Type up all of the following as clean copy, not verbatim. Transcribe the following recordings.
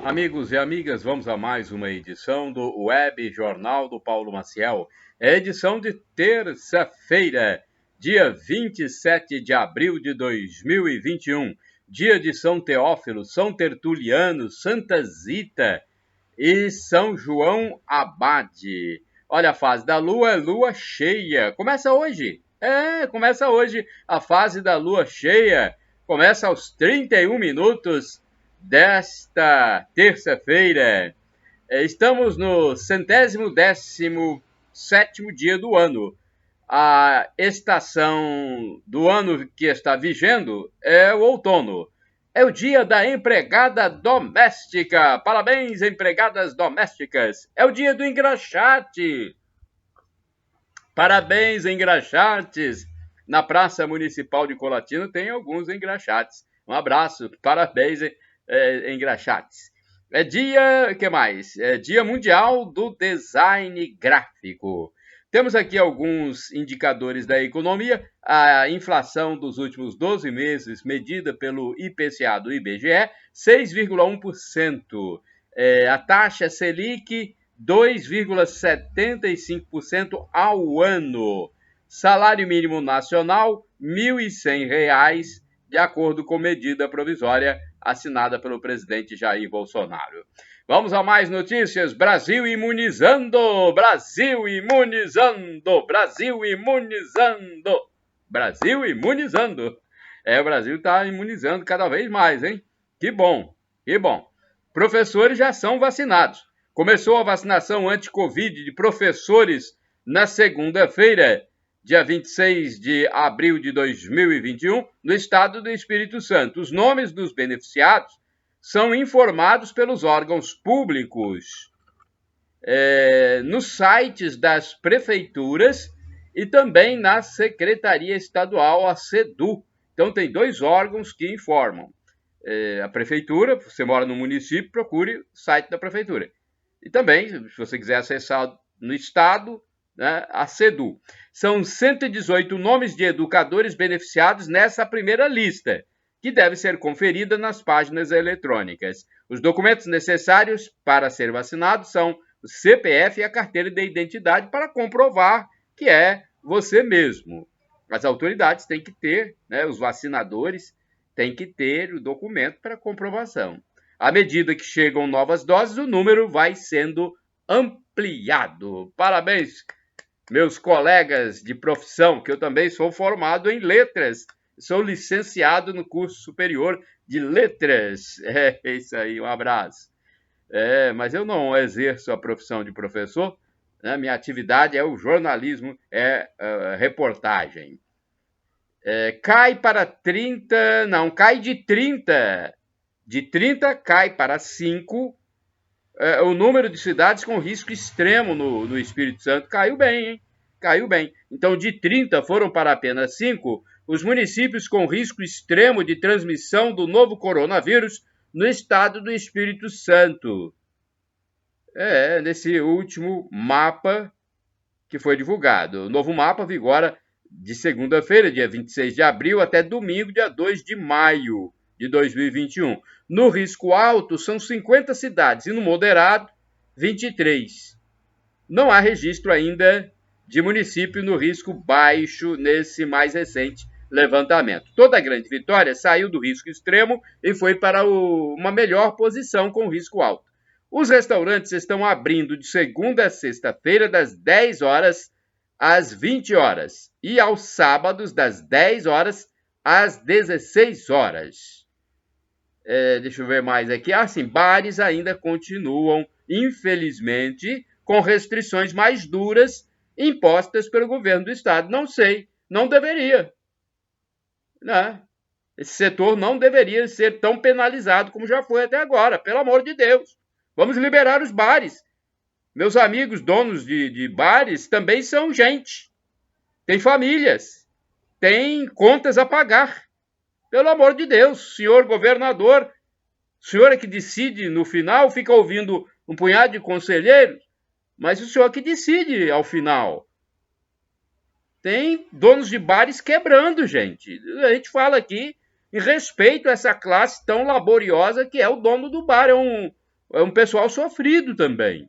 Amigos e amigas, vamos a mais uma edição do Web Jornal do Paulo Maciel. É edição de terça-feira, dia 27 de abril de 2021, dia de São Teófilo, São Tertuliano, Santa Zita e São João Abade. Olha, a fase da lua é lua cheia. Começa hoje. Começa hoje a fase da lua cheia. Começa aos 31 minutos desta terça-feira. Estamos no 117º dia do ano. A estação do ano que está vigendo é o outono. É o dia da empregada doméstica. Parabéns, empregadas domésticas. É o dia do engraxate. Parabéns, engraxates. Na Praça Municipal de Colatina tem alguns engraxates. Um abraço, parabéns, engraxates. É dia, que mais? É dia mundial do design gráfico. Temos aqui alguns indicadores da economia. A inflação dos últimos 12 meses, medida pelo IPCA do IBGE, 6,1%. A taxa Selic, 2,75% ao ano. Salário mínimo nacional, R$ 1.100, de acordo com medida provisória assinada pelo presidente Jair Bolsonaro. Vamos a mais notícias. Brasil imunizando! Brasil imunizando! Brasil imunizando! Brasil imunizando! O Brasil está imunizando cada vez mais, hein? Que bom, que bom. Professores já são vacinados. Começou a vacinação anti-Covid de professores na segunda-feira, dia 26 de abril de 2021, no estado do Espírito Santo. Os nomes dos beneficiados são informados pelos órgãos públicos nos sites das prefeituras e também na Secretaria Estadual, a SEDU. Então, tem dois órgãos que informam. A prefeitura, você mora no município, procure o site da prefeitura. E também, se você quiser acessar no estado, né, a SEDU. São 118 nomes de educadores beneficiados nessa primeira lista, que deve ser conferida nas páginas eletrônicas. Os documentos necessários para ser vacinado são o CPF e a carteira de identidade para comprovar que é você mesmo. As autoridades têm que ter, né, os vacinadores têm que ter o documento para comprovação. À medida que chegam novas doses, o número vai sendo ampliado. Parabéns, meus colegas de profissão, que eu também sou formado em letras. Sou licenciado no curso superior de letras. É isso aí, um abraço. Mas eu não exerço a profissão de professor, né? Minha atividade é o jornalismo, reportagem. Cai para 30, não, cai de 30. De 30 cai para 5 o número de cidades com risco extremo no Espírito Santo. Caiu bem, hein? Caiu bem. Então, de 30 foram para apenas 5 os municípios com risco extremo de transmissão do novo coronavírus no estado do Espírito Santo. Nesse último mapa que foi divulgado. O novo mapa vigora de segunda-feira, dia 26 de abril, até domingo, dia 2 de maio de 2021. No risco alto, são 50 cidades, e no moderado, 23. Não há registro ainda de município no risco baixo nesse mais recente levantamento. Toda a Grande Vitória saiu do risco extremo e foi para uma melhor posição com risco alto. Os restaurantes estão abrindo de segunda a sexta-feira, das 10 horas às 20 horas, e aos sábados, das 10 horas às 16 horas. Deixa eu ver mais aqui. Sim, bares ainda continuam, infelizmente, com restrições mais duras impostas pelo governo do estado. Não sei, não deveria. Né? Esse setor não deveria ser tão penalizado como já foi até agora, pelo amor de Deus. Vamos liberar os bares. Meus amigos donos de bares também são gente. Tem famílias. Tem contas a pagar. Pelo amor de Deus, senhor governador, o senhor é que decide no final, fica ouvindo um punhado de conselheiros, mas o senhor que decide ao final. Tem donos de bares quebrando, gente. A gente fala aqui em respeito a essa classe tão laboriosa que é o dono do bar. É é um pessoal sofrido também.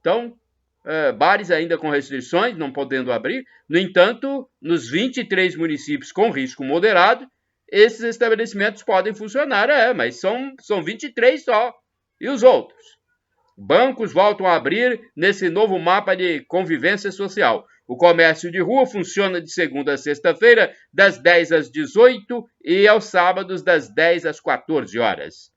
Então, bares ainda com restrições, não podendo abrir. No entanto, nos 23 municípios com risco moderado, esses estabelecimentos podem funcionar, mas são 23 só. E os outros? Bancos voltam a abrir nesse novo mapa de convivência social. O comércio de rua funciona de segunda a sexta-feira, das 10 às 18 e aos sábados, das 10 às 14 horas.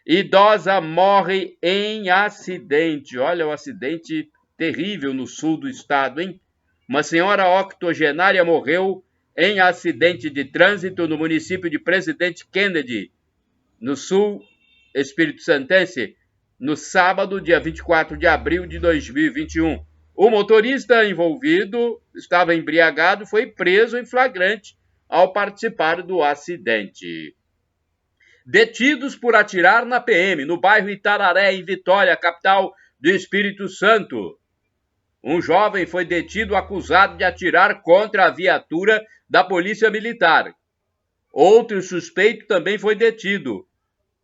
Idosa morre em acidente. Olha, um acidente terrível no sul do estado, hein? Uma senhora octogenária morreu em acidente de trânsito no município de Presidente Kennedy, no sul Espírito Santense, no sábado, dia 24 de abril de 2021. O motorista envolvido estava embriagado e foi preso em flagrante ao participar do acidente. Detidos por atirar na PM, no bairro Itararé, em Vitória, capital do Espírito Santo. Um jovem foi detido acusado de atirar contra a viatura da Polícia Militar. Outro suspeito também foi detido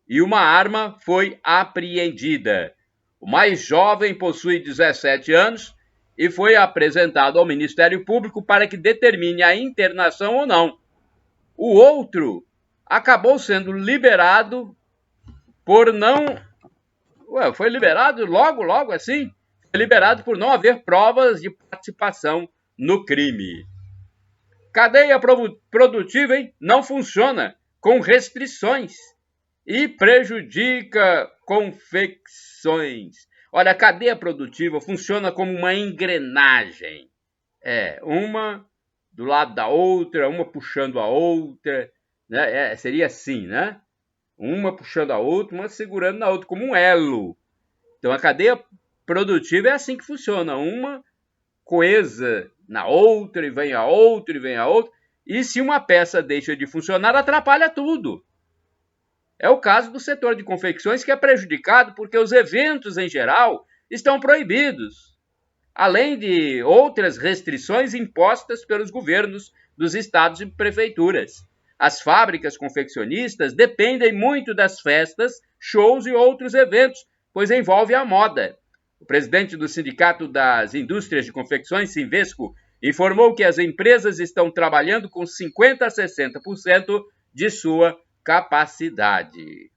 e uma arma foi apreendida. O mais jovem possui 17 anos e foi apresentado ao Ministério Público para que determine a internação ou não. O outro acabou sendo liberado por não... foi liberado logo assim? Foi liberado por não haver provas de participação no crime. Cadeia produtiva, hein? Não funciona com restrições e prejudica confecções. Olha, a cadeia produtiva funciona como uma engrenagem. Uma do lado da outra, uma puxando a outra, né? Seria assim, né? Uma puxando a outra, uma segurando na outra, como um elo. Então, a cadeia produtiva é assim que funciona. Uma coesa na outra, e vem a outra, e vem a outra. E se uma peça deixa de funcionar, atrapalha tudo. É o caso do setor de confecções, que é prejudicado porque os eventos, em geral, estão proibidos, além de outras restrições impostas pelos governos dos estados e prefeituras. As fábricas confeccionistas dependem muito das festas, shows e outros eventos, pois envolve a moda. O presidente do Sindicato das Indústrias de Confecções, Sinvesco, informou que as empresas estão trabalhando com 50% a 60% de sua capacidade.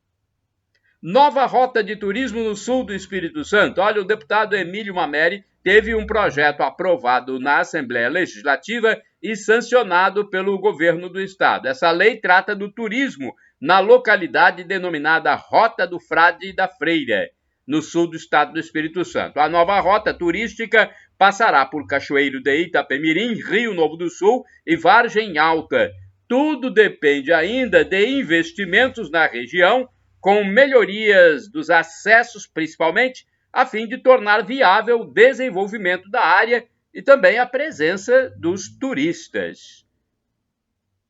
Nova rota de turismo no sul do Espírito Santo. Olha, o deputado Emílio Mameri teve um projeto aprovado na Assembleia Legislativa e sancionado pelo governo do estado. Essa lei trata do turismo na localidade denominada Rota do Frade e da Freira, no sul do estado do Espírito Santo. A nova rota turística passará por Cachoeiro de Itapemirim, Rio Novo do Sul e Vargem Alta. Tudo depende ainda de investimentos na região, com melhorias dos acessos, principalmente, a fim de tornar viável o desenvolvimento da área e também a presença dos turistas.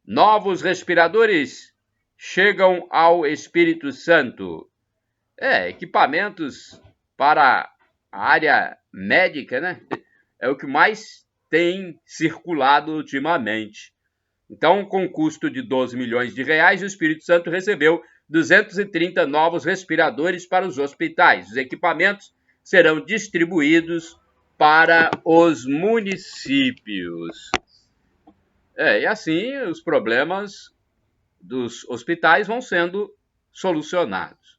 Novos respiradores chegam ao Espírito Santo. Equipamentos para a área médica, né? É o que mais tem circulado ultimamente. Então, com custo de 12 milhões de reais, o Espírito Santo recebeu 230 novos respiradores para os hospitais. Os equipamentos serão distribuídos para os municípios. E assim os problemas dos hospitais vão sendo solucionados.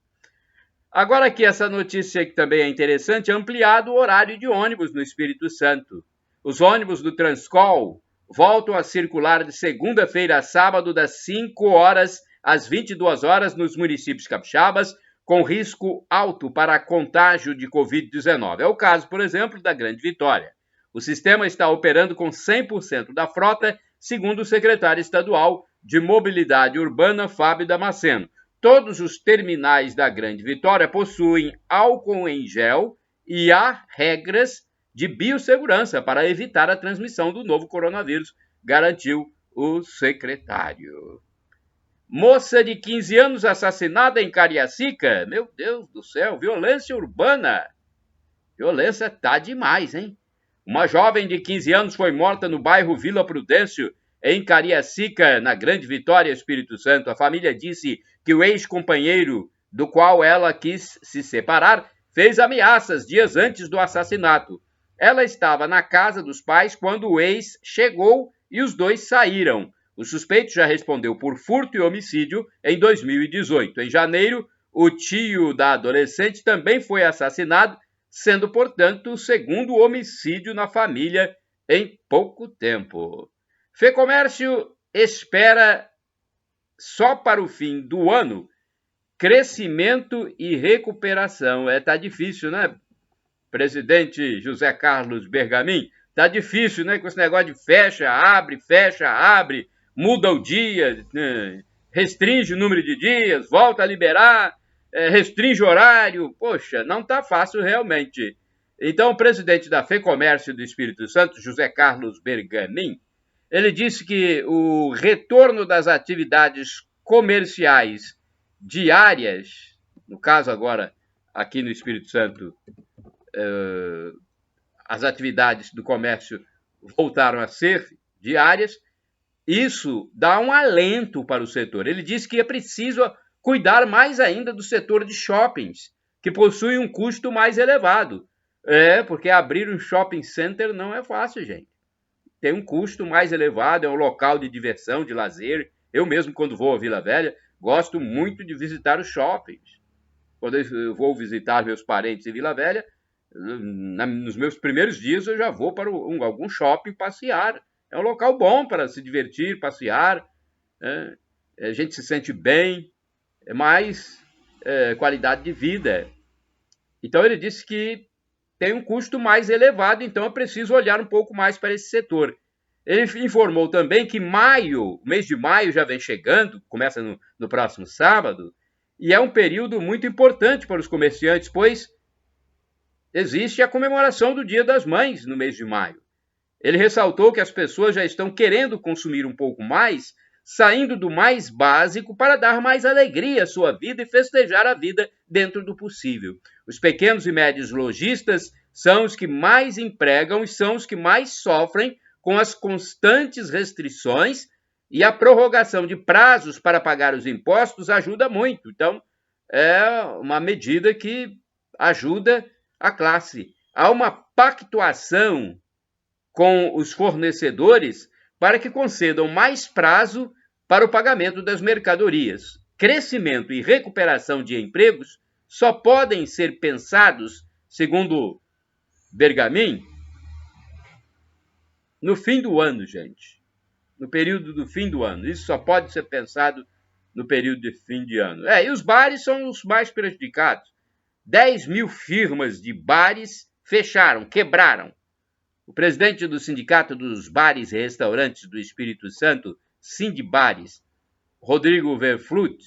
Agora aqui essa notícia que também é interessante, ampliado o horário de ônibus no Espírito Santo. Os ônibus do Transcol voltam a circular de segunda-feira a sábado, das 5 horas às 22 horas nos municípios capixabas, com risco alto para contágio de Covid-19. É o caso, por exemplo, da Grande Vitória. O sistema está operando com 100% da frota, segundo o secretário estadual de Mobilidade Urbana, Fábio Damasceno. Todos os terminais da Grande Vitória possuem álcool em gel e há regras de biossegurança para evitar a transmissão do novo coronavírus, garantiu o secretário. Moça de 15 anos assassinada em Cariacica. Meu Deus do céu, violência urbana. Violência tá demais, hein? Uma jovem de 15 anos foi morta no bairro Vila Prudêncio, em Cariacica, na Grande Vitória, Espírito Santo. A família disse que o ex-companheiro do qual ela quis se separar, fez ameaças dias antes do assassinato. Ela estava na casa dos pais quando o ex chegou e os dois saíram. O suspeito já respondeu por furto e homicídio em 2018. Em janeiro, o tio da adolescente também foi assassinado, sendo, portanto, o segundo homicídio na família em pouco tempo. Fecomércio espera só para o fim do ano crescimento e recuperação. Tá difícil, né? Presidente José Carlos Bergamin, tá difícil, né? Com esse negócio de fecha, abre, muda o dia, restringe o número de dias, volta a liberar, restringe o horário. Poxa, não tá fácil realmente. Então, o presidente da Fecomércio do Espírito Santo, José Carlos Bergamin, ele disse que o retorno das atividades comerciais diárias, no caso agora aqui no Espírito Santo, as atividades do comércio voltaram a ser diárias, isso dá um alento para o setor. Ele disse que é preciso cuidar mais ainda do setor de shoppings, que possui um custo mais elevado. Porque abrir um shopping center não é fácil, gente. Tem um custo mais elevado, é um local de diversão, de lazer. Eu mesmo, quando vou a Vila Velha, gosto muito de visitar os shoppings. Quando eu vou visitar meus parentes em Vila Velha, nos meus primeiros dias eu já vou para algum shopping passear. É um local bom para se divertir, passear. A gente se sente bem, é mais qualidade de vida. Então ele disse que tem um custo mais elevado, então é preciso olhar um pouco mais para esse setor. Ele informou também que o mês de maio já vem chegando, começa no próximo sábado, e é um período muito importante para os comerciantes, pois existe a comemoração do Dia das Mães no mês de maio. Ele ressaltou que as pessoas já estão querendo consumir um pouco mais, saindo do mais básico para dar mais alegria à sua vida e festejar a vida dentro do possível. Os pequenos e médios lojistas são os que mais empregam e são os que mais sofrem com as constantes restrições, e a prorrogação de prazos para pagar os impostos ajuda muito. Então, é uma medida que ajuda a classe. Há uma pactuação com os fornecedores para que concedam mais prazo para o pagamento das mercadorias. Crescimento e recuperação de empregos só podem ser pensados, segundo Bergamin, no fim do ano, gente. No período do fim do ano. Isso só pode ser pensado no período de fim de ano. E os bares são os mais prejudicados. 10 mil firmas de bares fecharam, quebraram. O presidente do Sindicato dos Bares e Restaurantes do Espírito Santo, Sindibares, Rodrigo Verflut,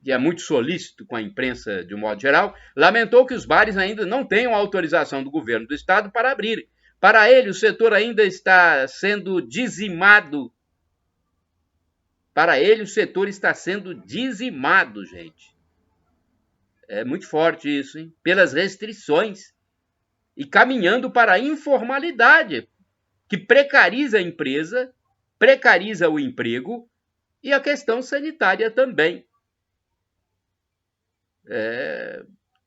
que é muito solícito com a imprensa de um modo geral, lamentou que os bares ainda não tenham autorização do governo do estado para abrir. Para ele, o setor ainda está sendo dizimado. Para ele, o setor está sendo dizimado, gente. É muito forte isso, hein? Pelas restrições. E caminhando para a informalidade, que precariza a empresa, precariza o emprego e a questão sanitária também.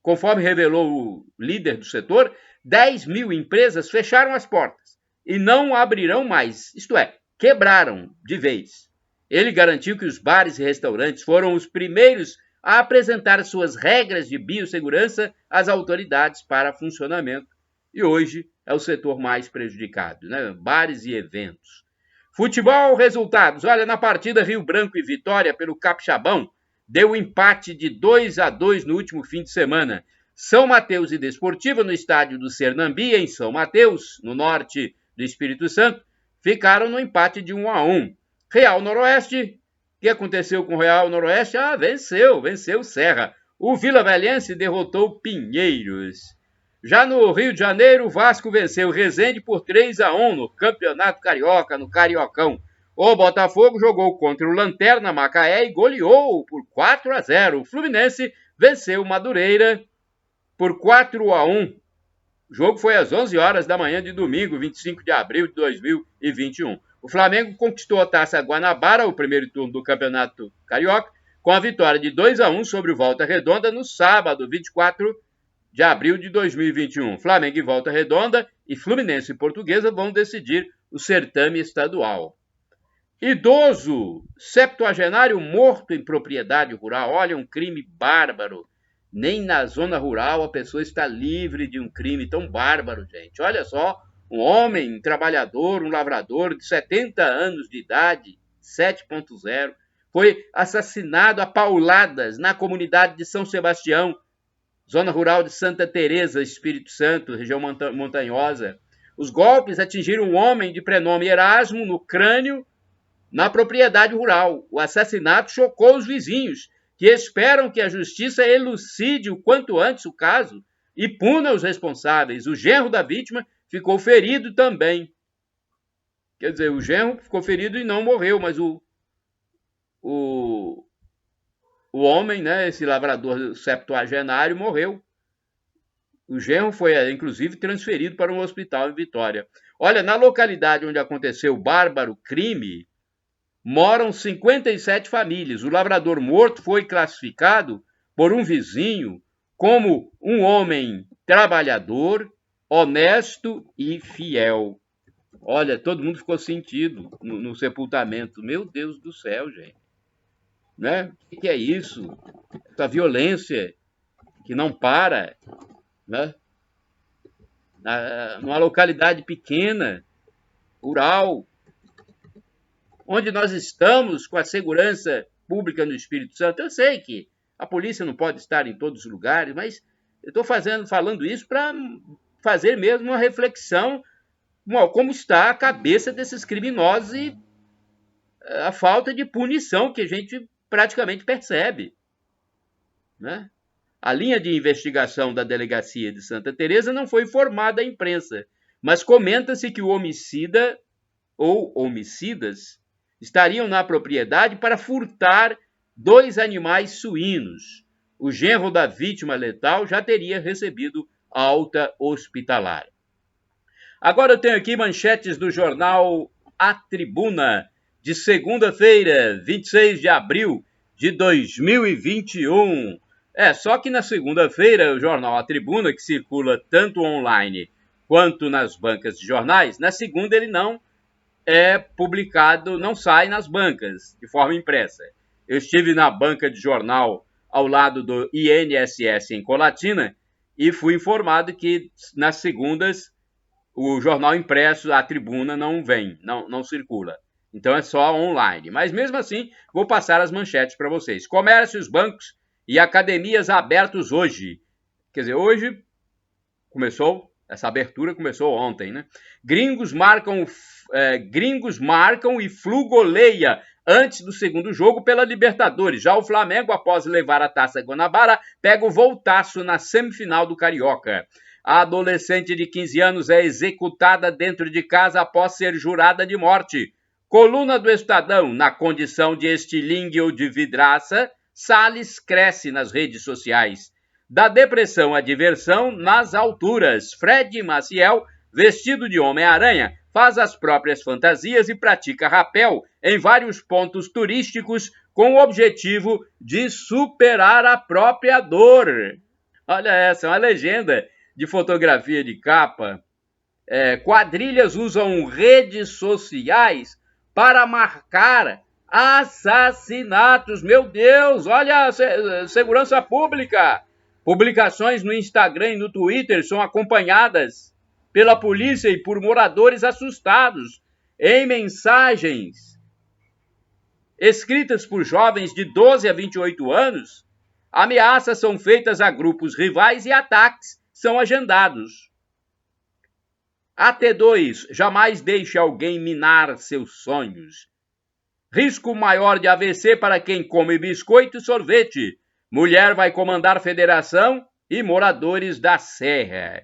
Conforme revelou o líder do setor, 10 mil empresas fecharam as portas e não abrirão mais, isto é, quebraram de vez. Ele garantiu que os bares e restaurantes foram os primeiros a apresentar suas regras de biossegurança às autoridades para funcionamento. E hoje é o setor mais prejudicado, né? Bares e eventos. Futebol, resultados. Olha, na partida Rio Branco e Vitória pelo Capixabão, deu empate de 2-2 no último fim de semana. São Mateus e Desportiva, no estádio do Sernambi, em São Mateus, no norte do Espírito Santo, ficaram no empate de 1-1. Real Noroeste, o que aconteceu com o Real Noroeste? Venceu o Serra. O Vila Velhense derrotou Pinheiros. Já no Rio de Janeiro, o Vasco venceu o Resende por 3-1 no Campeonato Carioca, no Cariocão. O Botafogo jogou contra o Lanterna Macaé e goleou por 4-0. O Fluminense venceu o Madureira por 4-1. O jogo foi às 11 horas da manhã de domingo, 25 de abril de 2021. O Flamengo conquistou a Taça Guanabara, o primeiro turno do Campeonato Carioca, com a vitória de 2-1 sobre o Volta Redonda no sábado, 24 de abril de 2021. Flamengo e Volta Redonda e Fluminense e Portuguesa vão decidir o certame estadual. Idoso, septuagenário morto em propriedade rural. Olha, um crime bárbaro. Nem na zona rural a pessoa está livre de um crime tão bárbaro, gente. Olha só, um homem, um trabalhador, um lavrador de 70 anos de idade, 7.0, foi assassinado a pauladas na comunidade de São Sebastião, zona rural de Santa Teresa, Espírito Santo, região montanhosa. Os golpes atingiram um homem de prenome Erasmo no crânio, na propriedade rural. O assassinato chocou os vizinhos, que esperam que a justiça elucide o quanto antes o caso e puna os responsáveis. O genro da vítima ficou ferido também. Quer dizer, o genro ficou ferido e não morreu, mas o homem, né, esse lavrador septuagenário, morreu. O genro foi, inclusive, transferido para um hospital em Vitória. Olha, na localidade onde aconteceu o bárbaro crime, moram 57 famílias. O lavrador morto foi classificado por um vizinho como um homem trabalhador, honesto e fiel. Olha, todo mundo ficou sentido no sepultamento. Meu Deus do céu, gente. Né? O que é isso? Essa violência que não para, né? Numa localidade pequena, rural, onde nós estamos com a segurança pública no Espírito Santo. Eu sei que a polícia não pode estar em todos os lugares, mas eu estou falando isso para fazer mesmo uma reflexão como está a cabeça desses criminosos e a falta de punição que a gente praticamente percebe, né? A linha de investigação da delegacia de Santa Teresa não foi informada à imprensa, mas comenta-se que o homicida ou homicidas estariam na propriedade para furtar 2 animais suínos. O genro da vítima letal já teria recebido alta hospitalar. Agora eu tenho aqui manchetes do jornal A Tribuna, de segunda-feira, 26 de abril de 2021. Só que na segunda-feira, o jornal A Tribuna, que circula tanto online quanto nas bancas de jornais, na segunda ele não é publicado, não sai nas bancas de forma impressa. Eu estive na banca de jornal ao lado do INSS em Colatina e fui informado que nas segundas o jornal impresso, A Tribuna, não vem, não circula. Então é só online. Mas mesmo assim, vou passar as manchetes para vocês. Comércios, bancos e academias abertos hoje. Quer dizer, hoje começou, essa abertura começou ontem, né? Gringos marcam e Flu goleia antes do segundo jogo pela Libertadores. Já o Flamengo, após levar a Taça Guanabara, pega o voltaço na semifinal do Carioca. A adolescente de 15 anos é executada dentro de casa após ser jurada de morte. Coluna do Estadão, na condição de estilingue ou de vidraça, Salles cresce nas redes sociais. Da depressão à diversão nas alturas. Fred Maciel, vestido de Homem-Aranha, faz as próprias fantasias e pratica rapel em vários pontos turísticos com o objetivo de superar a própria dor. Olha essa, uma legenda de fotografia de capa. Quadrilhas usam redes sociais para marcar assassinatos. Meu Deus, olha a segurança pública. Publicações no Instagram e no Twitter são acompanhadas pela polícia e por moradores assustados. Em mensagens escritas por jovens de 12 a 28 anos, ameaças são feitas a grupos rivais e ataques são agendados. AT2, jamais deixe alguém minar seus sonhos. Risco maior de AVC para quem come biscoito e sorvete. Mulher vai comandar federação e moradores da Serra.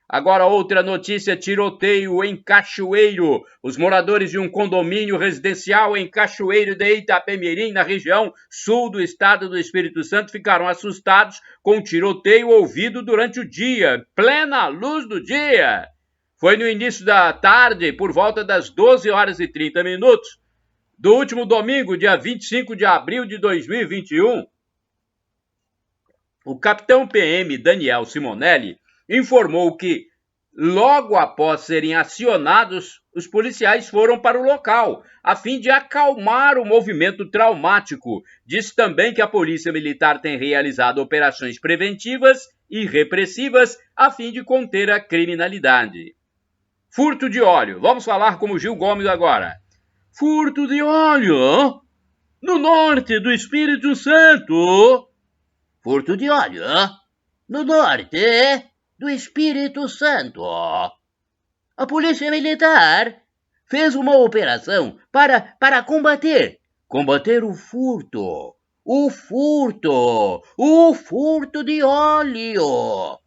Agora outra notícia, tiroteio em Cachoeiro. Os moradores de um condomínio residencial em Cachoeiro de Itapemirim, na região sul do estado do Espírito Santo, ficaram assustados com o tiroteio ouvido durante o dia, plena luz do dia. Foi no início da tarde, por volta das 12 horas e 30 minutos, do último domingo, dia 25 de abril de 2021, o capitão PM Daniel Simonelli informou que, logo após serem acionados, os policiais foram para o local, a fim de acalmar o movimento traumático. Disse também que a Polícia Militar tem realizado operações preventivas e repressivas a fim de conter a criminalidade. Furto de óleo. Vamos falar como Gil Gomes agora. Furto de óleo no norte do Espírito Santo. Furto de óleo no norte do Espírito Santo. A Polícia Militar fez uma operação para combater o furto. O furto de óleo.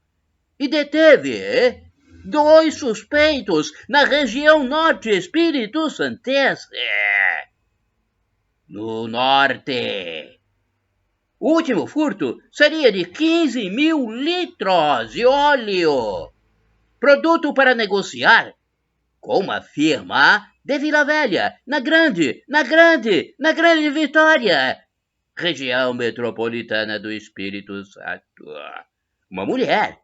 E deteve 2 suspeitos na região norte Espírito Santense. No norte. O último furto seria de 15 mil litros de óleo. Produto para negociar com uma firma de Vila Velha, na Grande Vitória, região metropolitana do Espírito Santo. Uma mulher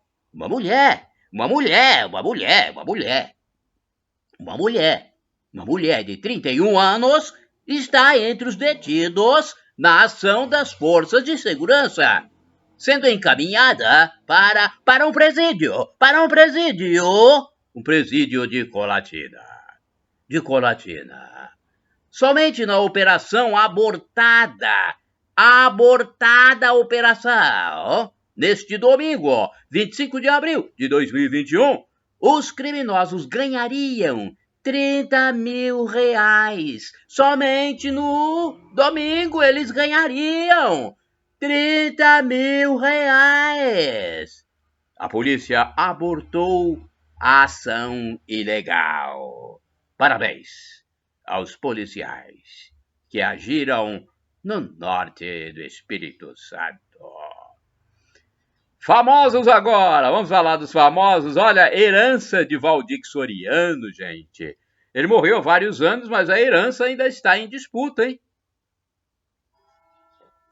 de 31 anos está entre os detidos na ação das forças de segurança, sendo encaminhada para um presídio de Colatina. Somente na operação abortada operação, neste domingo, 25 de abril de 2021, os criminosos ganhariam 30 mil reais. Somente no domingo eles ganhariam 30 mil reais. A polícia abortou a ação ilegal. Parabéns aos policiais que agiram no norte do Espírito Santo. Famosos agora, vamos falar dos famosos. Olha, herança de Valdir Soriano, gente. Ele morreu há vários anos, mas a herança ainda está em disputa, hein?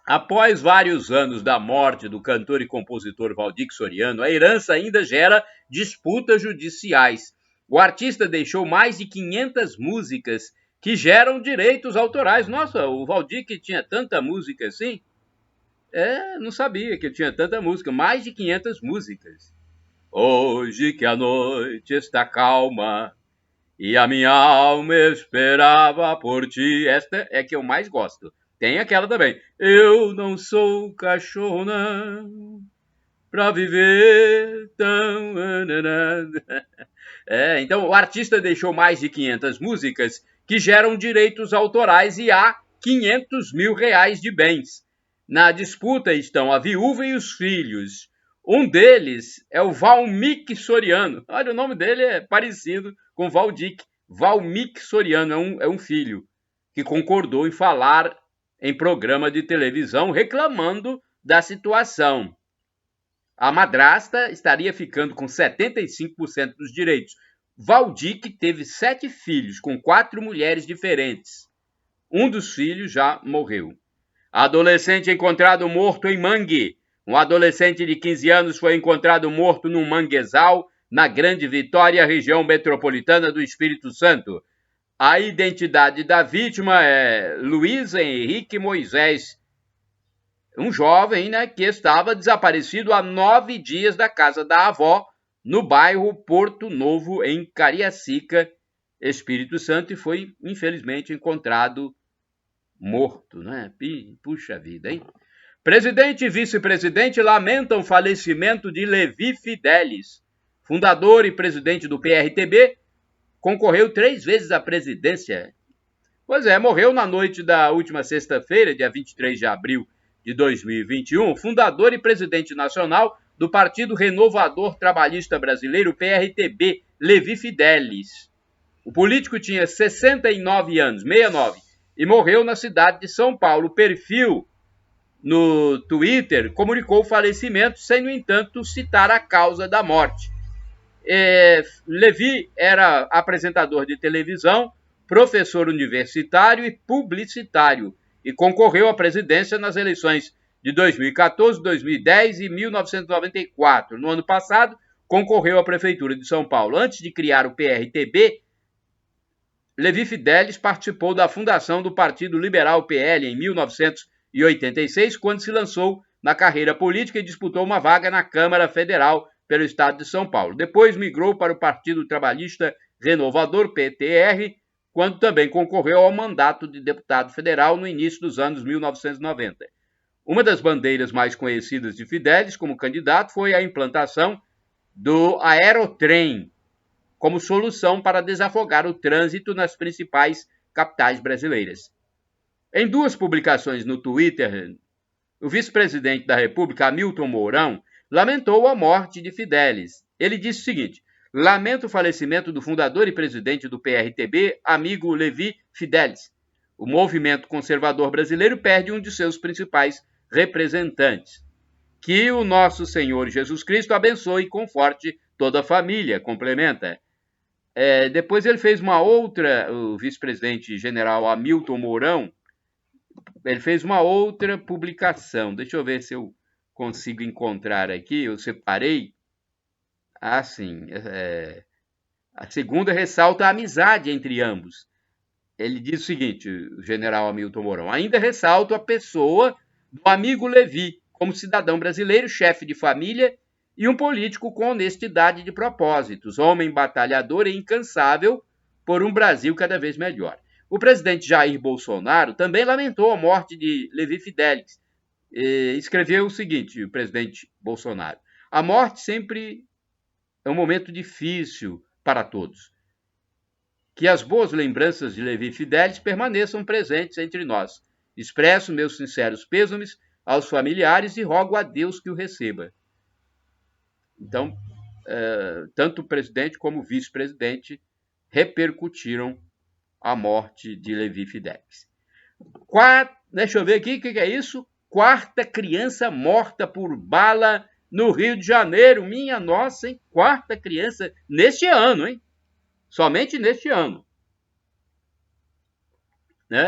Após vários anos da morte do cantor e compositor Valdir Soriano, a herança ainda gera disputas judiciais. O artista deixou mais de 500 músicas que geram direitos autorais. Nossa, o Valdir que tinha tanta música assim? Não sabia que ele tinha tanta música, mais de 500 músicas. Hoje que a noite está calma e a minha alma esperava por ti. Esta é que eu mais gosto. Tem aquela também. Eu não sou cachorro não, pra viver tão... Então o artista deixou mais de 500 músicas que geram direitos autorais e há 500 mil reais de bens. Na disputa estão a viúva e os filhos. Um deles é o Valmir Soriano. Olha, o nome dele é parecido com Valdir. Valmir Soriano é um filho que concordou em falar em programa de televisão reclamando da situação. A madrasta estaria ficando com 75% dos direitos. Valdir teve 7 filhos com 4 mulheres diferentes. Um dos filhos já morreu. Adolescente encontrado morto em Mangue. Um adolescente de 15 anos foi encontrado morto num manguezal na Grande Vitória, região metropolitana do Espírito Santo. A identidade da vítima é Luiz Henrique Moisés, um jovem, que estava desaparecido há 9 dias da casa da avó, no bairro Porto Novo, em Cariacica, Espírito Santo, e foi, infelizmente, encontrado morto, né? Puxa vida, hein? Presidente e vice-presidente lamentam o falecimento de Levi Fidelis, fundador e presidente do PRTB, concorreu 3 vezes à presidência. Pois é, morreu na noite da última sexta-feira, dia 23 de abril de 2021, fundador e presidente nacional do Partido Renovador Trabalhista Brasileiro, PRTB, Levi Fidelis. O político tinha 69 anos, 69, e morreu na cidade de São Paulo. O perfil no Twitter comunicou o falecimento, sem, no entanto, citar a causa da morte. Levi era apresentador de televisão, professor universitário e publicitário, e concorreu à presidência nas eleições de 2014, 2010 e 1994. No ano passado, concorreu à Prefeitura de São Paulo. Antes de criar o PRTB, Levi Fidelis participou da fundação do Partido Liberal PL em 1986, quando se lançou na carreira política e disputou uma vaga na Câmara Federal pelo estado de São Paulo. Depois migrou para o Partido Trabalhista Renovador, PTR, quando também concorreu ao mandato de deputado federal no início dos anos 1990. Uma das bandeiras mais conhecidas de Fidelis como candidato foi a implantação do aerotrem como solução para desafogar o trânsito nas principais capitais brasileiras. Em duas publicações no Twitter, o vice-presidente da República, Hamilton Mourão, lamentou a morte de Fidelis. Ele disse o seguinte: lamento o falecimento do fundador e presidente do PRTB, amigo Levi Fidelis. O movimento conservador brasileiro perde um de seus principais representantes. Que o nosso Senhor Jesus Cristo abençoe e conforte toda a família, complementa. Depois ele fez uma outra, o vice-presidente general Hamilton Mourão, ele fez uma outra publicação. Deixa eu ver se eu consigo encontrar aqui. Eu separei. Sim. A segunda ressalta a amizade entre ambos. Ele diz o seguinte, o general Hamilton Mourão: ainda ressalto a pessoa do amigo Levi, como cidadão brasileiro, chefe de família e um político com honestidade de propósitos, homem batalhador e incansável por um Brasil cada vez melhor. O presidente Jair Bolsonaro também lamentou a morte de Levi Fidelis. Escreveu o seguinte, o presidente Bolsonaro: a morte sempre é um momento difícil para todos. Que as boas lembranças de Levi Fidelis permaneçam presentes entre nós. Expresso meus sinceros pêsames aos familiares e rogo a Deus que o receba. Então, tanto o presidente como o vice-presidente repercutiram a morte de Levi Fidelis. Deixa eu ver aqui, o que é isso? Quarta criança morta por bala no Rio de Janeiro. Minha nossa, hein? Quarta criança neste ano, hein? Somente neste ano.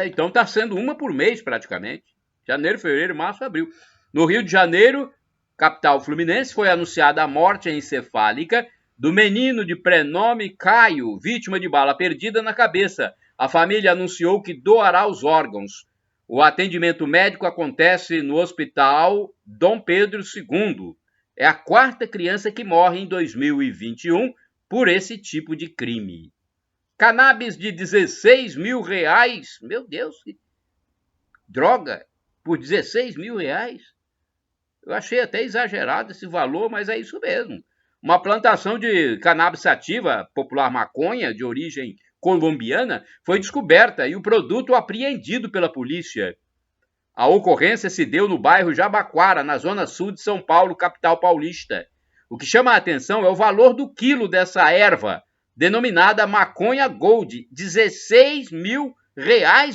Então está sendo uma por mês praticamente. Janeiro, fevereiro, março, abril. No Rio de Janeiro, capital fluminense, foi anunciada a morte encefálica do menino de prenome Caio, vítima de bala perdida na cabeça. A família anunciou que doará os órgãos. O atendimento médico acontece no Hospital Dom Pedro II. É a quarta criança que morre em 2021 por esse tipo de crime. Cannabis de R$16 mil. Meu Deus, que droga! Por R$16 mil. Eu achei até exagerado esse valor, mas é isso mesmo. Uma plantação de cannabis sativa, popular maconha, de origem colombiana, foi descoberta e o produto apreendido pela polícia. A ocorrência se deu no bairro Jabaquara, na zona sul de São Paulo, capital paulista. O que chama a atenção é o valor do quilo dessa erva, denominada maconha gold, R$16 mil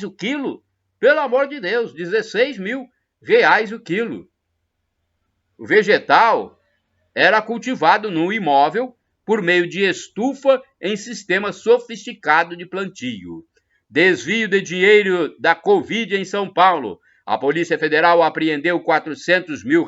o quilo. Pelo amor de Deus, R$16 mil o quilo. O vegetal era cultivado no imóvel por meio de estufa em sistema sofisticado de plantio. Desvio de dinheiro da Covid em São Paulo. A Polícia Federal apreendeu R$400 mil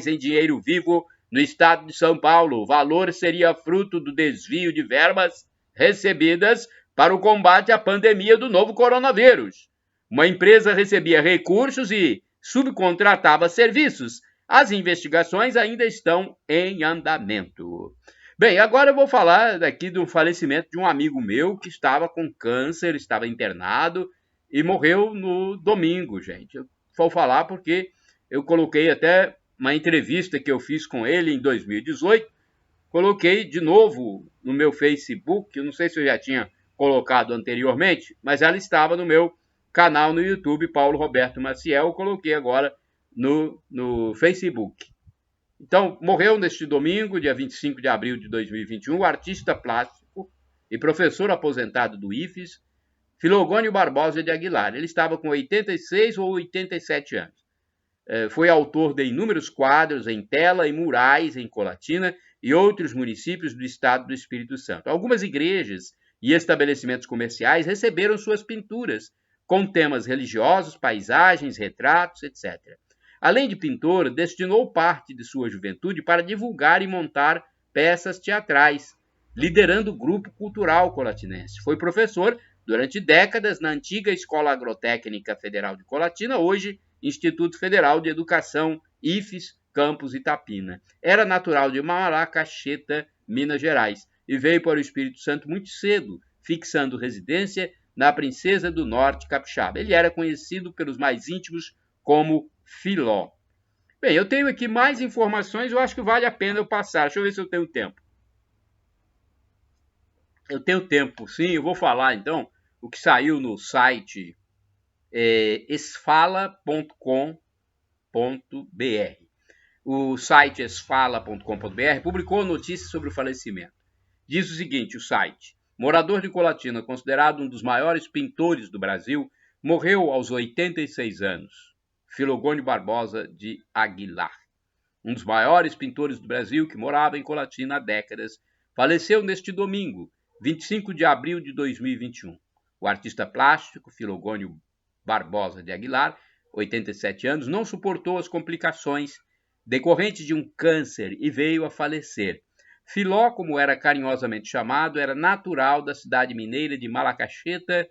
em dinheiro vivo no estado de São Paulo. O valor seria fruto do desvio de verbas recebidas para o combate à pandemia do novo coronavírus. Uma empresa recebia recursos e subcontratava serviços. As investigações ainda estão em andamento. Bem, agora eu vou falar daqui do falecimento de um amigo meu que estava com câncer, estava internado e morreu no domingo, gente. Eu vou falar porque eu coloquei até uma entrevista que eu fiz com ele em 2018, coloquei de novo no meu Facebook, eu não sei se eu já tinha colocado anteriormente, mas ela estava no meu canal no YouTube, Paulo Roberto Maciel, eu coloquei agora no Facebook. Então, morreu neste domingo, dia 25 de abril de 2021, o artista plástico e professor aposentado do IFES, Filogônio Barbosa de Aguilar. Ele estava com 86 ou 87 anos. Foi autor de inúmeros quadros em tela e murais em Colatina e outros municípios do estado do Espírito Santo. Algumas igrejas e estabelecimentos comerciais receberam suas pinturas, com temas religiosos, paisagens, retratos, etc. Além de pintor, destinou parte de sua juventude para divulgar e montar peças teatrais, liderando o grupo cultural colatinense. Foi professor durante décadas na antiga Escola Agrotécnica Federal de Colatina, hoje Instituto Federal de Educação, IFES, Campus Itapina. Era natural de Malacaxeta, Minas Gerais, e veio para o Espírito Santo muito cedo, fixando residência na Princesa do Norte Capixaba. Ele era conhecido pelos mais íntimos como Filó. Bem, eu tenho aqui mais informações, eu acho que vale a pena eu passar. Deixa eu ver se eu tenho tempo. Eu tenho tempo, sim, eu vou falar então o que saiu no site esfala.com.br. O site esfala.com.br publicou notícias sobre o falecimento. Diz o seguinte, o site: morador de Colatina, considerado um dos maiores pintores do Brasil, morreu aos 86 anos. Filogônio Barbosa de Aguilar, um dos maiores pintores do Brasil que morava em Colatina há décadas, faleceu neste domingo, 25 de abril de 2021. O artista plástico Filogônio Barbosa de Aguilar, 87 anos, não suportou as complicações decorrentes de um câncer e veio a falecer. Filó, como era carinhosamente chamado, era natural da cidade mineira de Malacaxeta,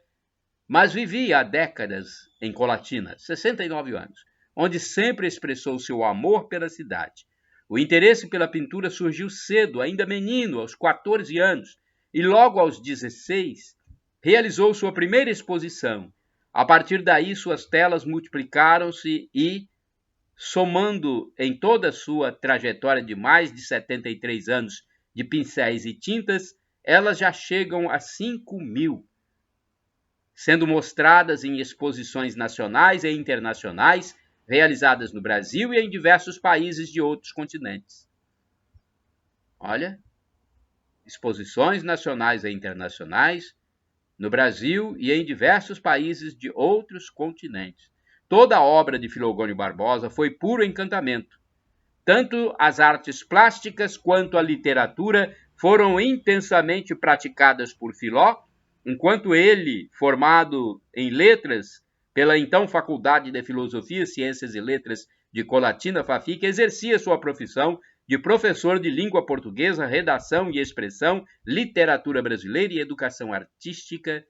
mas vivia há décadas em Colatina, 69 anos, onde sempre expressou seu amor pela cidade. O interesse pela pintura surgiu cedo, ainda menino, aos 14 anos, e logo aos 16 realizou sua primeira exposição. A partir daí, suas telas multiplicaram-se e, somando em toda a sua trajetória de mais de 73 anos de pincéis e tintas, elas já chegam a 5.000, sendo mostradas em exposições nacionais e internacionais, realizadas no Brasil e em diversos países de outros continentes. Olha, exposições nacionais e internacionais no Brasil e em diversos países de outros continentes. Toda a obra de Filogônio Barbosa foi puro encantamento. Tanto as artes plásticas quanto a literatura foram intensamente praticadas por Filó, enquanto ele, formado em letras pela então Faculdade de Filosofia, Ciências e Letras de Colatina, FAFIC, exercia sua profissão de professor de língua portuguesa, redação e expressão, literatura brasileira e educação artística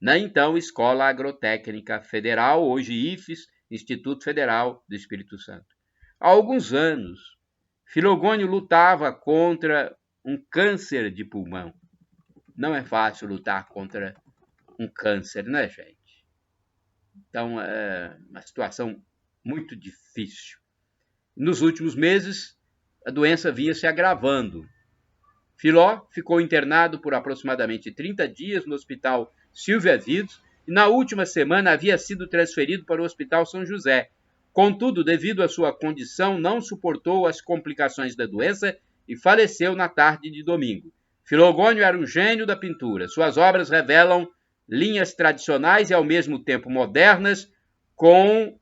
na então Escola Agrotécnica Federal, hoje IFES, Instituto Federal do Espírito Santo. Há alguns anos, Filogônio lutava contra um câncer de pulmão. Não é fácil lutar contra um câncer, né, gente? Então, é uma situação muito difícil. Nos últimos meses, a doença vinha se agravando. Filó ficou internado por aproximadamente 30 dias no Hospital Silvia Vidos e na última semana havia sido transferido para o Hospital São José. Contudo, devido à sua condição, não suportou as complicações da doença e faleceu na tarde de domingo. Filogônio era um gênio da pintura. Suas obras revelam linhas tradicionais e ao mesmo tempo modernas, com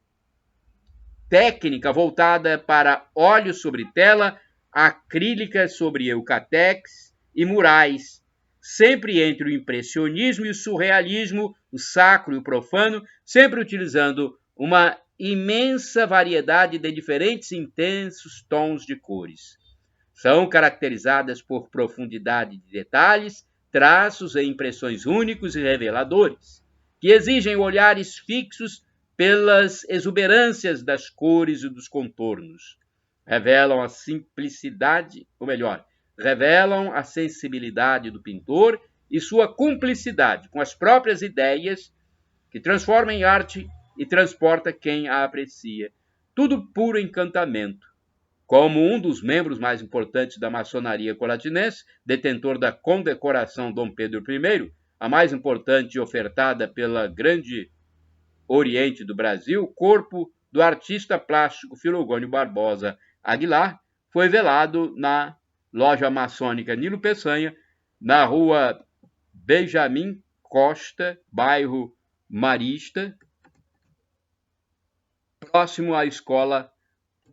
técnica voltada para óleo sobre tela, acrílica sobre eucatex e murais, sempre entre o impressionismo e o surrealismo, o sacro e o profano, sempre utilizando uma imensa variedade de diferentes e intensos tons de cores. São caracterizadas por profundidade de detalhes, traços e impressões únicos e reveladores, que exigem olhares fixos pelas exuberâncias das cores e dos contornos. Revelam a simplicidade, ou melhor, revelam a sensibilidade do pintor e sua cumplicidade com as próprias ideias, que transforma em arte e transporta quem a aprecia. Tudo puro encantamento. Como um dos membros mais importantes da maçonaria colatinense, detentor da condecoração Dom Pedro I, a mais importante ofertada pela Grande Oriente do Brasil, o corpo do artista plástico Filogônio Barbosa Aguilar foi velado na loja maçônica Nilo Peçanha, na rua Benjamin Costa, bairro Marista, próximo à escola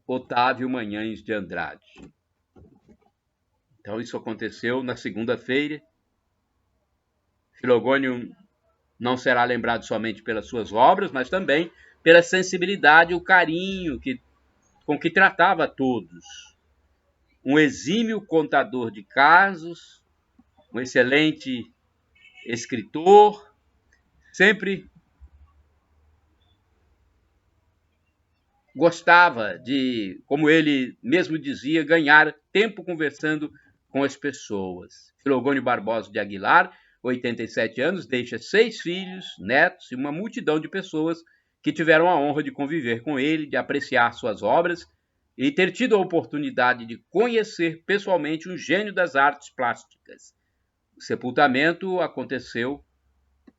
Otávio Manhães de Andrade. Então, isso aconteceu na segunda-feira. Filogônio não será lembrado somente pelas suas obras, mas também pela sensibilidade e o carinho com que tratava a todos. Um exímio contador de casos, um excelente escritor, sempre gostava de, como ele mesmo dizia, ganhar tempo conversando com as pessoas. Filogônio Barbosa de Aguilar, 87 anos, deixa 6 filhos, netos e uma multidão de pessoas que tiveram a honra de conviver com ele, de apreciar suas obras e ter tido a oportunidade de conhecer pessoalmente um gênio das artes plásticas. O sepultamento aconteceu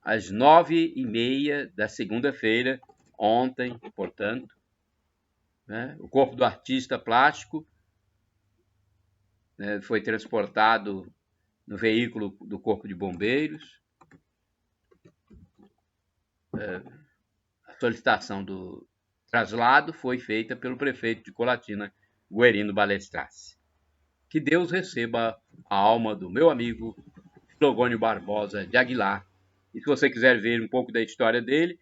às 9h30 da segunda-feira, ontem, portanto. Né? O corpo do artista plástico, né, foi transportado no veículo do Corpo de Bombeiros. A solicitação do traslado foi feita pelo prefeito de Colatina, Guerino Balestrace. Que Deus receba a alma do meu amigo Filogônio Barbosa de Aguilar. E se você quiser ver um pouco da história dele,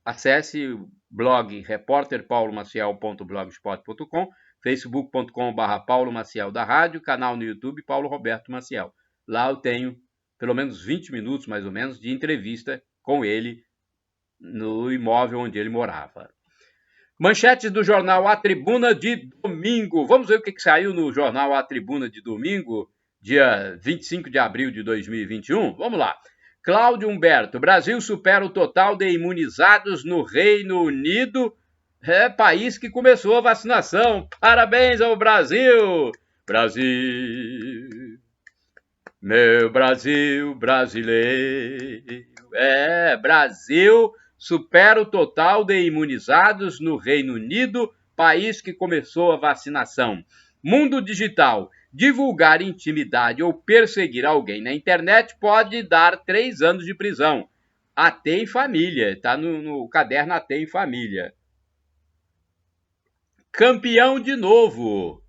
acesse o blog repórterpaulomaciel.blogspot.com, facebook.com/Paulo Maciel da rádio, canal no YouTube Paulo Roberto Maciel. Lá eu tenho pelo menos 20 minutos, mais ou menos, de entrevista com ele no imóvel onde ele morava. Manchetes do jornal A Tribuna de domingo. Vamos ver o que saiu no jornal A Tribuna de domingo, dia 25 de abril de 2021? Vamos lá. Cláudio Humberto, Brasil supera o total de imunizados no Reino Unido. É país que começou a vacinação. Parabéns ao Brasil! Brasil, meu Brasil brasileiro. Brasil supera o total de imunizados no Reino Unido, país que começou a vacinação. Mundo digital. Divulgar intimidade ou perseguir alguém na internet pode dar 3 anos de prisão. AT em família. Está no caderno AT em família. Campeão de novo.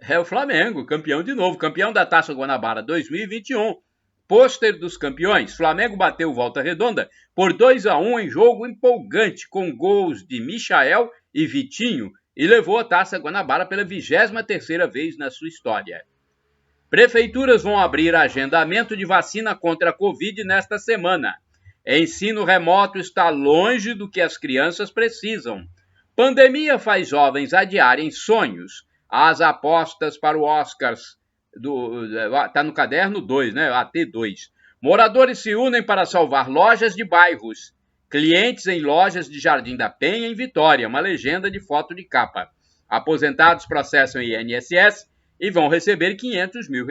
É o Flamengo, campeão de novo. Campeão da Taça Guanabara 2021. Pôster dos campeões. Flamengo bateu Volta Redonda por 2-1 em jogo empolgante, com gols de Michael e Vitinho, e levou a Taça Guanabara pela 23ª vez na sua história. Prefeituras vão abrir agendamento de vacina contra a Covid nesta semana. Ensino remoto está longe do que as crianças precisam. Pandemia faz jovens adiarem sonhos. As apostas para o Oscars, está no caderno 2, né? AT2. Moradores se unem para salvar lojas de bairros. Clientes em lojas de Jardim da Penha, em Vitória. Uma legenda de foto de capa. Aposentados processam INSS e vão receber R$500 mil.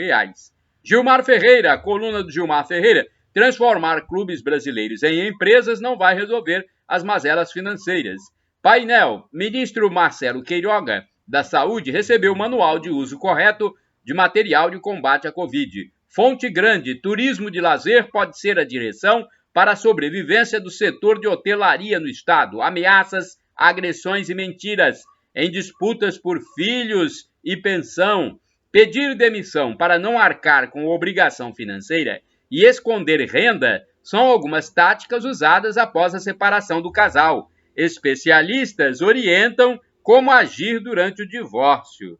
Gilmar Ferreira, a coluna do Gilmar Ferreira. Transformar clubes brasileiros em empresas não vai resolver as mazelas financeiras. Painel. Ministro Marcelo Queiroga, da Saúde, recebeu o manual de uso correto de material de combate à Covid. Fonte Grande. Turismo de lazer pode ser a direção para a sobrevivência do setor de hotelaria no estado. Ameaças, agressões e mentiras em disputas por filhos e pensão. Pedir demissão para não arcar com obrigação financeira e esconder renda são algumas táticas usadas após a separação do casal. Especialistas orientam como agir durante o divórcio.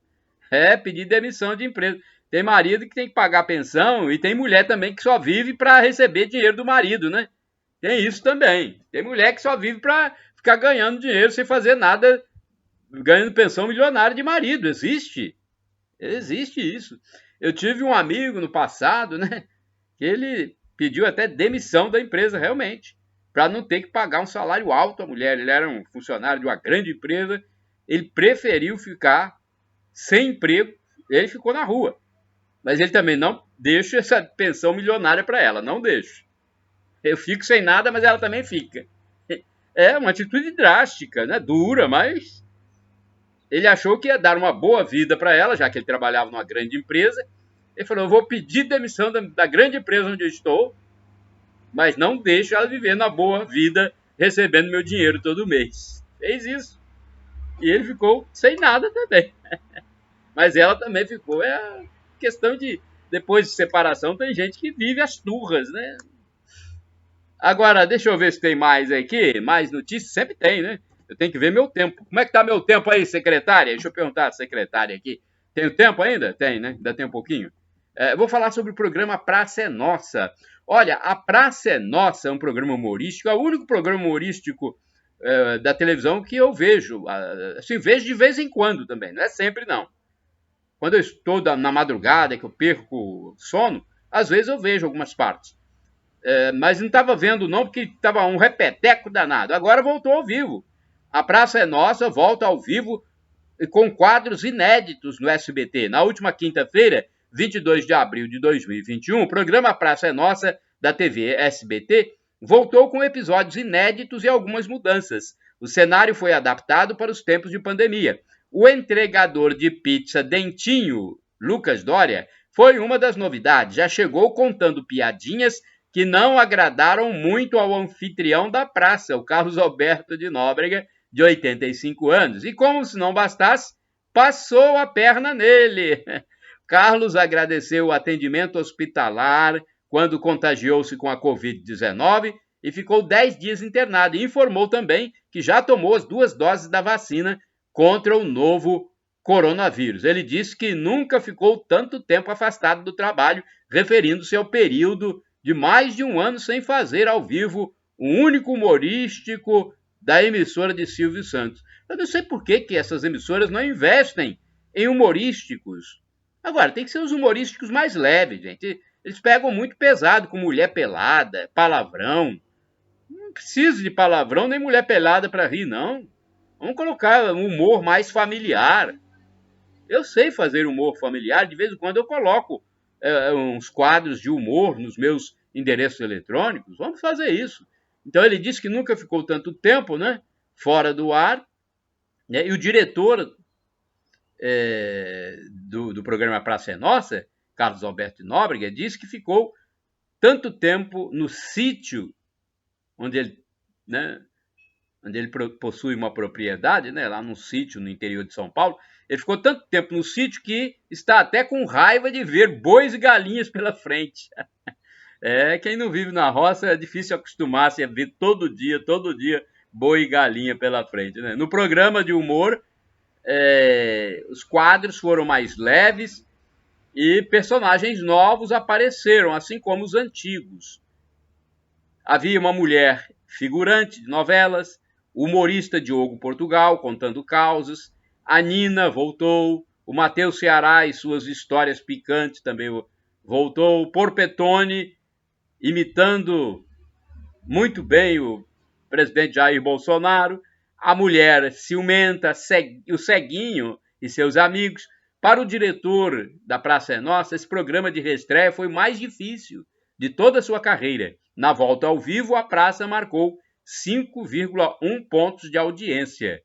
Pedir demissão de empresa. Tem marido que tem que pagar pensão e tem mulher também que só vive para receber dinheiro do marido, né? Tem isso também. Tem mulher que só vive para ficar ganhando dinheiro sem fazer nada, ganhando pensão milionária de marido. Existe isso. Eu tive um amigo no passado, né? Que ele pediu até demissão da empresa, realmente, para não ter que pagar um salário alto à mulher. Ele era um funcionário de uma grande empresa, ele preferiu ficar sem emprego, ele ficou na rua. Mas ele também não deixa essa pensão milionária para ela, não deixa. Eu fico sem nada, mas ela também fica. É uma atitude drástica, né? Dura, mas ele achou que ia dar uma boa vida para ela, já que ele trabalhava numa grande empresa. Ele falou, eu vou pedir demissão da grande empresa onde eu estou, mas não deixo ela viver na boa vida, recebendo meu dinheiro todo mês. Fez isso. E ele ficou sem nada também. Mas ela também ficou. É questão de depois de separação, tem gente que vive as turras, né? Agora, deixa eu ver se tem mais aqui. Mais notícias? Sempre tem, né? Eu tenho que ver meu tempo. Como é que tá meu tempo aí, secretária? Deixa eu perguntar à secretária aqui. Tem tempo ainda? Tem, né? Ainda tem um pouquinho. Vou falar sobre o programa Praça é Nossa. Olha, a Praça é Nossa é um programa humorístico, é o único programa humorístico da televisão que eu vejo. Assim, vejo de vez em quando também, não é sempre não. Quando eu estou na madrugada, que eu perco sono, às vezes eu vejo algumas partes. Mas não estava vendo não, porque estava um repeteco danado. Agora voltou ao vivo. A Praça é Nossa volta ao vivo com quadros inéditos no SBT. Na última quinta-feira, 22 de abril de 2021, o programa Praça é Nossa, da TV SBT, voltou com episódios inéditos e algumas mudanças. O cenário foi adaptado para os tempos de pandemia. O entregador de pizza Dentinho, Lucas Dória, foi uma das novidades. Já chegou contando piadinhas que não agradaram muito ao anfitrião da praça, o Carlos Alberto de Nóbrega, de 85 anos. E como se não bastasse, passou a perna nele. Carlos agradeceu o atendimento hospitalar quando contagiou-se com a Covid-19 e ficou 10 dias internado. E informou também que já tomou as 2 doses da vacina contra o novo coronavírus. Ele disse que nunca ficou tanto tempo afastado do trabalho, referindo-se ao período de mais de 1 ano sem fazer ao vivo um único humorístico da emissora de Silvio Santos. Eu não sei por que essas emissoras não investem em humorísticos. Agora, tem que ser os humorísticos mais leves, gente. Eles pegam muito pesado com mulher pelada, palavrão. Não precisa de palavrão nem mulher pelada para rir, não. Vamos colocar um humor mais familiar. Eu sei fazer humor familiar, de vez em quando eu coloco uns quadros de humor nos meus endereços eletrônicos. Vamos fazer isso. Então ele disse que nunca ficou tanto tempo, né, fora do ar, né, e o diretor do programa Praça é Nossa, Carlos Alberto de Nóbrega, disse que ficou tanto tempo no sítio onde ele possui uma propriedade, né, lá num sítio no interior de São Paulo. Ele ficou tanto tempo no sítio que está até com raiva de ver bois e galinhas pela frente. Quem não vive na roça é difícil acostumar-se a ver todo dia, boi e galinha pela frente, né? No programa de humor, os quadros foram mais leves e personagens novos apareceram, assim como os antigos. Havia uma mulher figurante de novelas, o humorista Diogo Portugal contando causas, a Nina voltou, o Matheus Ceará e suas histórias picantes também voltou, o Porpetone imitando muito bem o presidente Jair Bolsonaro, a mulher ciumenta, o Ceguinho e seus amigos. Para o diretor da Praça é Nossa, esse programa de reestreia foi o mais difícil de toda a sua carreira. Na volta ao vivo, a praça marcou 5,1 pontos de audiência.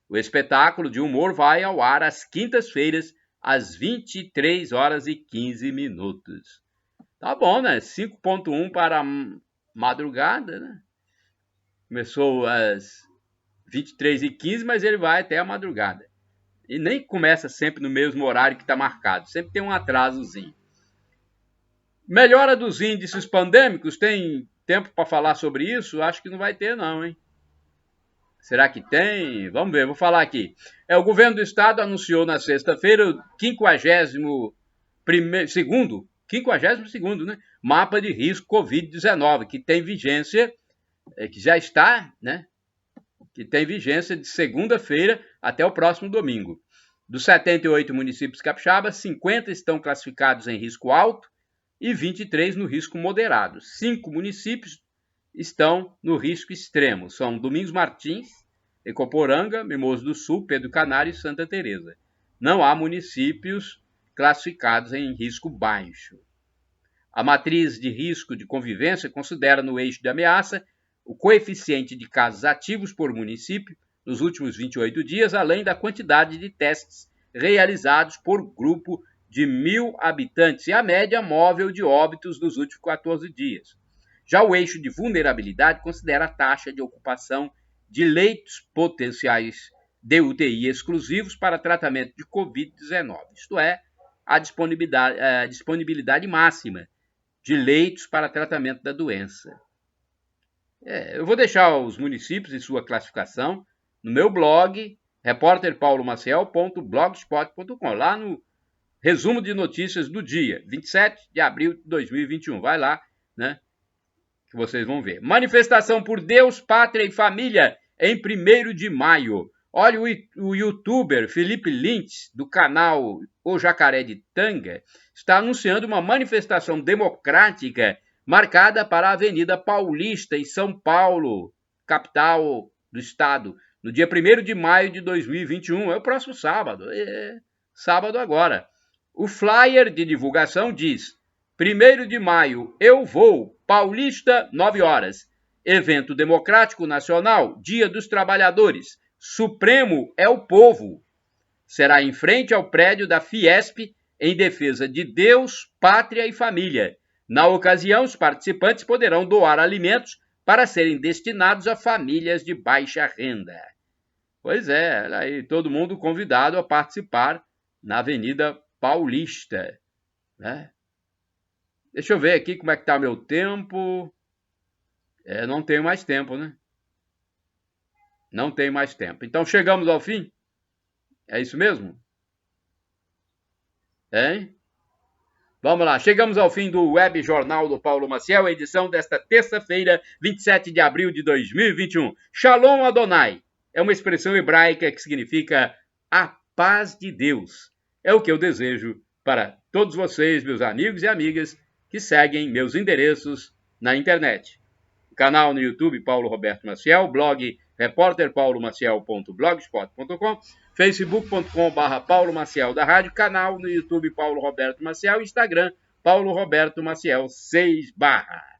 O espetáculo de humor vai ao ar às quintas-feiras, às 23 horas e 15 minutos. Tá bom, né? 5,1 para a madrugada, né? Começou às 23h15, mas ele vai até a madrugada. E nem começa sempre no mesmo horário que está marcado. Sempre tem um atrasozinho. Melhora dos índices pandêmicos, tem tempo para falar sobre isso? Acho que não vai ter não, hein? Será que tem? Vamos ver, vou falar aqui. O governo do estado anunciou na sexta-feira o 52º, né, mapa de risco Covid-19, que tem vigência, que já está, né, que tem vigência de segunda-feira até o próximo domingo. Dos 78 municípios capixabas, 50 estão classificados em risco alto e 23 no risco moderado. 5 municípios estão no risco extremo. São Domingos Martins, Ecoporanga, Mimoso do Sul, Pedro Canário e Santa Teresa. Não há municípios classificados em risco baixo. A matriz de risco de convivência considera no eixo de ameaça o coeficiente de casos ativos por município nos últimos 28 dias, além da quantidade de testes realizados por grupo de 1.000 habitantes e a média móvel de óbitos nos últimos 14 dias. Já o eixo de vulnerabilidade considera a taxa de ocupação de leitos potenciais de UTI exclusivos para tratamento de Covid-19, isto é, a disponibilidade máxima de leitos para tratamento da doença. Eu vou deixar os municípios e sua classificação no meu blog, repórterpaulomaciel.blogspot.com, lá no resumo de notícias do dia, 27 de abril de 2021. Vai lá, né, que vocês vão ver. Manifestação por Deus, Pátria e Família em 1º de maio. Olha, o youtuber Felipe Lintz, do canal O Jacaré de Tanga, está anunciando uma manifestação democrática marcada para a Avenida Paulista, em São Paulo, capital do estado, no dia 1º de maio de 2021. É o próximo sábado, sábado agora. O flyer de divulgação diz: 1º de maio, eu vou, Paulista, 9 horas. Evento democrático nacional, Dia dos Trabalhadores. Supremo é o povo. Será em frente ao prédio da Fiesp, em defesa de Deus, Pátria e Família. Na ocasião, os participantes poderão doar alimentos para serem destinados a famílias de baixa renda. Pois é, aí todo mundo convidado a participar na Avenida Paulista, né? Deixa eu ver aqui como é que está meu tempo. Não tenho mais tempo, né? Não tem mais tempo. Então chegamos ao fim? É isso mesmo? Hein? Vamos lá, chegamos ao fim do Web Jornal do Paulo Maciel, edição desta terça-feira, 27 de abril de 2021. Shalom Adonai é uma expressão hebraica que significa a paz de Deus. É o que eu desejo para todos vocês, meus amigos e amigas, que seguem meus endereços na internet. Canal no YouTube Paulo Roberto Maciel, blog repórterpaulomaciel.blogspot.com, facebook.com/Paulo Maciel da Rádio, canal no YouTube Paulo Roberto Maciel, Instagram Paulo Roberto Maciel 6/.